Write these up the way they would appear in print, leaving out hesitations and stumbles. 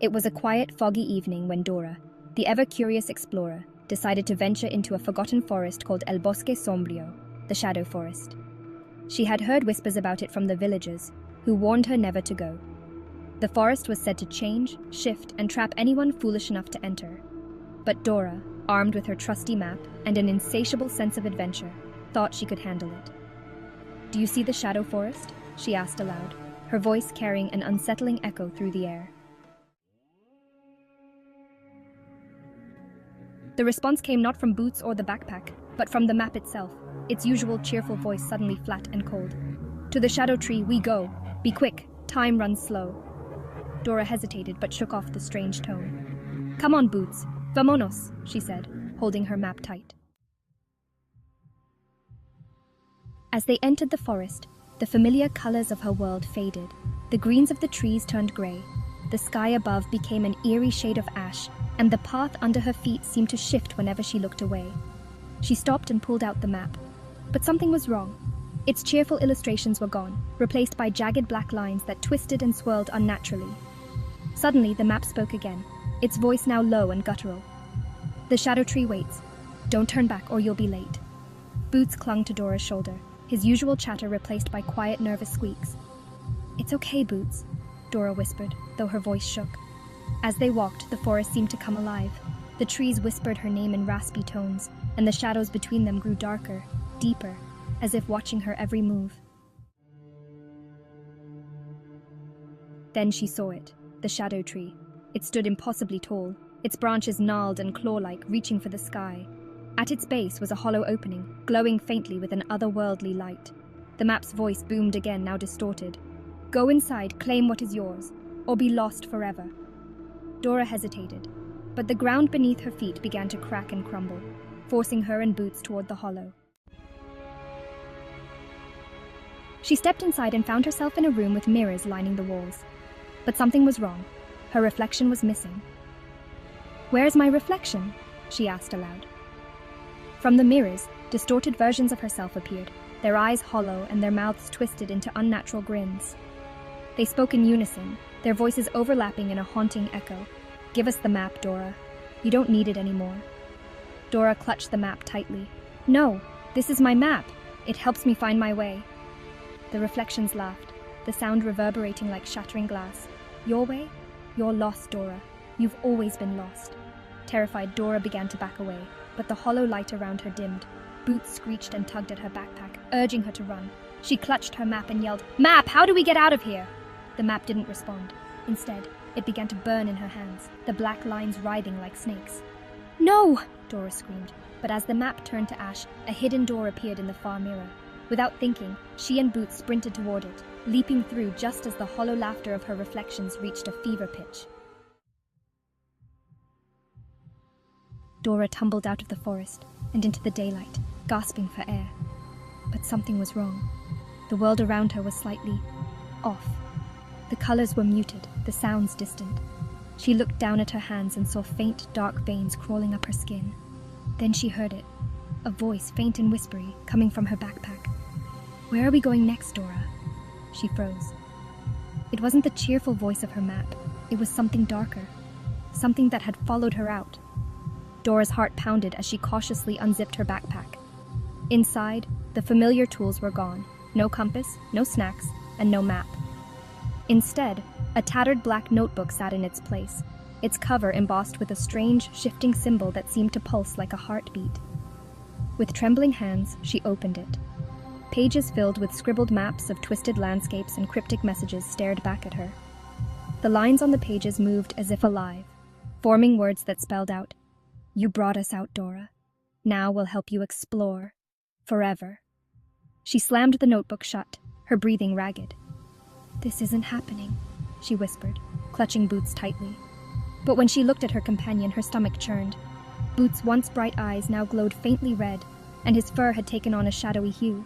It was a quiet, foggy evening when Dora, the ever-curious explorer, decided to venture into a forgotten forest called El Bosque Sombrio, the Shadow Forest. She had heard whispers about it from the villagers, who warned her never to go. The forest was said to change, shift, and trap anyone foolish enough to enter. But Dora, armed with her trusty map and an insatiable sense of adventure, thought she could handle it. "Do you see the Shadow Forest?" she asked aloud, her voice carrying an unsettling echo through the air. The response came not from Boots or the backpack, but from the map itself, its usual cheerful voice suddenly flat and cold. "To the shadow tree we go! Be quick! Time runs slow!" Dora hesitated but shook off the strange tone. "Come on, Boots! Vamonos!" she said, holding her map tight. As they entered the forest, the familiar colors of her world faded. The greens of the trees turned gray. The sky above became an eerie shade of ash, and the path under her feet seemed to shift whenever she looked away. She stopped and pulled out the map. But something was wrong. Its cheerful illustrations were gone, replaced by jagged black lines that twisted and swirled unnaturally. Suddenly, the map spoke again, its voice now low and guttural. "The shadow tree waits. Don't turn back or you'll be late." Boots clung to Dora's shoulder, his usual chatter replaced by quiet, nervous squeaks. "It's okay, Boots," Dora whispered, though her voice shook. As they walked, the forest seemed to come alive. The trees whispered her name in raspy tones, and the shadows between them grew darker, deeper, as if watching her every move. Then she saw it, the shadow tree. It stood impossibly tall, its branches gnarled and claw-like, reaching for the sky. At its base was a hollow opening, glowing faintly with an otherworldly light. The map's voice boomed again, now distorted. "Go inside, claim what is yours, or be lost forever." Dora hesitated, but the ground beneath her feet began to crack and crumble, forcing her and Boots toward the hollow. She stepped inside and found herself in a room with mirrors lining the walls. But something was wrong. Her reflection was missing. "Where's my reflection?" she asked aloud. From the mirrors, distorted versions of herself appeared, their eyes hollow and their mouths twisted into unnatural grins. They spoke in unison, their voices overlapping in a haunting echo. "Give us the map, Dora. You don't need it anymore." Dora clutched the map tightly. "No, this is my map. It helps me find my way." The reflections laughed, the sound reverberating like shattering glass. "Your way? You're lost, Dora. You've always been lost." Terrified, Dora began to back away, but the hollow light around her dimmed. Boots screeched and tugged at her backpack, urging her to run. She clutched her map and yelled, "Map, how do we get out of here?" The map didn't respond. Instead, it began to burn in her hands, the black lines writhing like snakes. "No!" Dora screamed, but as the map turned to ash, a hidden door appeared in the far mirror. Without thinking, she and Boots sprinted toward it, leaping through just as the hollow laughter of her reflections reached a fever pitch. Dora tumbled out of the forest and into the daylight, gasping for air. But something was wrong. The world around her was slightly off. The colors were muted, the sounds distant. She looked down at her hands and saw faint, dark veins crawling up her skin. Then she heard it, a voice, faint and whispery, coming from her backpack. "Where are we going next, Dora?" She froze. It wasn't the cheerful voice of her map. It was something darker, something that had followed her out. Dora's heart pounded as she cautiously unzipped her backpack. Inside, the familiar tools were gone. No compass, no snacks, and no map. Instead, a tattered black notebook sat in its place, its cover embossed with a strange, shifting symbol that seemed to pulse like a heartbeat. With trembling hands, she opened it. Pages filled with scribbled maps of twisted landscapes and cryptic messages stared back at her. The lines on the pages moved as if alive, forming words that spelled out, "You brought us out, Dora. Now we'll help you explore. Forever." She slammed the notebook shut, her breathing ragged. "This isn't happening," she whispered, clutching Boots tightly. But when she looked at her companion, her stomach churned. Boots' once bright eyes now glowed faintly red, and his fur had taken on a shadowy hue.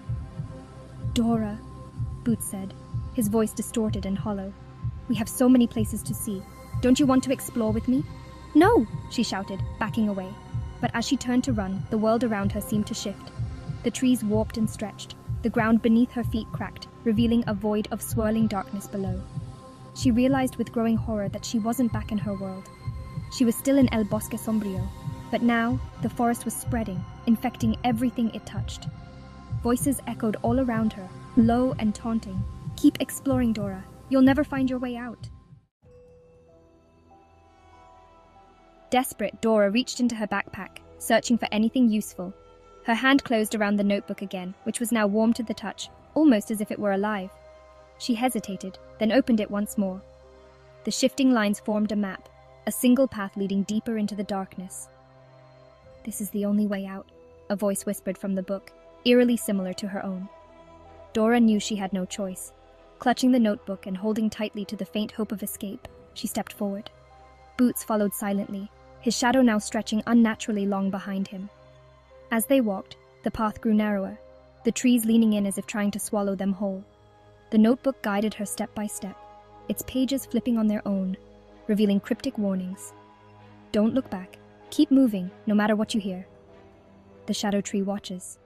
"Dora," Boots said, his voice distorted and hollow. "We have so many places to see. Don't you want to explore with me?" "No!" she shouted, backing away. But as she turned to run, the world around her seemed to shift. The trees warped and stretched. The ground beneath her feet cracked, revealing a void of swirling darkness below. she realized with growing horror that she wasn't back in her world. She was still in El Bosque Sombrio, but now the forest was spreading, infecting everything it touched. Voices echoed all around her, low and taunting. "Keep exploring, Dora. You'll never find your way out." Desperate, Dora reached into her backpack, searching for anything useful. Her hand closed around the notebook again, which was now warm to the touch, almost as if it were alive. She hesitated, then opened it once more. The shifting lines formed a map, a single path leading deeper into the darkness. "This is the only way out," a voice whispered from the book, eerily similar to her own. Dora knew she had no choice. Clutching the notebook and holding tightly to the faint hope of escape, she stepped forward. Boots followed silently, his shadow now stretching unnaturally long behind him. As they walked, the path grew narrower, the trees leaning in as if trying to swallow them whole. The notebook guided her step by step, its pages flipping on their own, revealing cryptic warnings. "Don't look back. Keep moving, no matter what you hear. The shadow tree watches."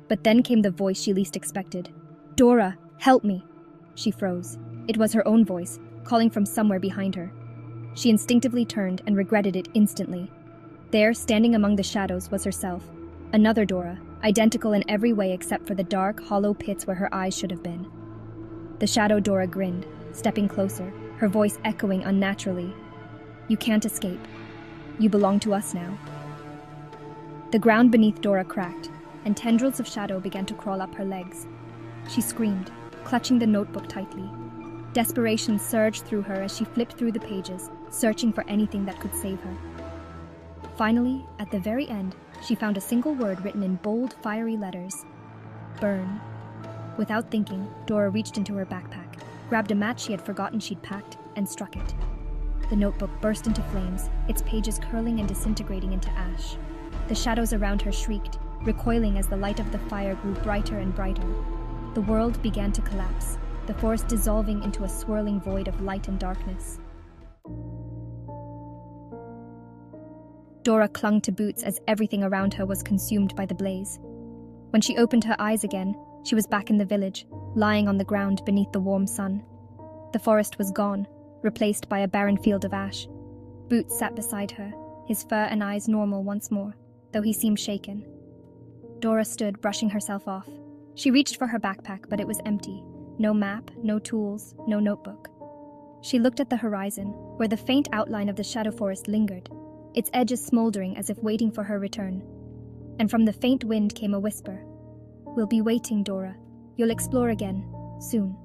But then came the voice she least expected. "Dora, help me!" She froze. It was her own voice, calling from somewhere behind her. She instinctively turned and regretted it instantly. There, standing among the shadows, was herself. Another Dora, identical in every way except for the dark, hollow pits where her eyes should have been. The shadow Dora grinned, stepping closer, her voice echoing unnaturally. "You can't escape. You belong to us now." The ground beneath Dora cracked, and tendrils of shadow began to crawl up her legs. She screamed, clutching the notebook tightly. Desperation surged through her as she flipped through the pages, searching for anything that could save her. Finally, at the very end, she found a single word written in bold, fiery letters. "Burn." Without thinking, Dora reached into her backpack, grabbed a match she had forgotten she'd packed, and struck it. The notebook burst into flames, its pages curling and disintegrating into ash. The shadows around her shrieked, recoiling as the light of the fire grew brighter and brighter. The world began to collapse, the forest dissolving into a swirling void of light and darkness. Dora clung to Boots as everything around her was consumed by the blaze. When she opened her eyes again, she was back in the village, lying on the ground beneath the warm sun. The forest was gone, replaced by a barren field of ash. Boots sat beside her, his fur and eyes normal once more, though he seemed shaken. Dora stood, brushing herself off. She reached for her backpack, but it was empty. No map, no tools, no notebook. She looked at the horizon, where the faint outline of the shadow forest lingered, its edges smoldering as if waiting for her return. And from the faint wind came a whisper. "We'll be waiting, Dora. You'll explore again, soon."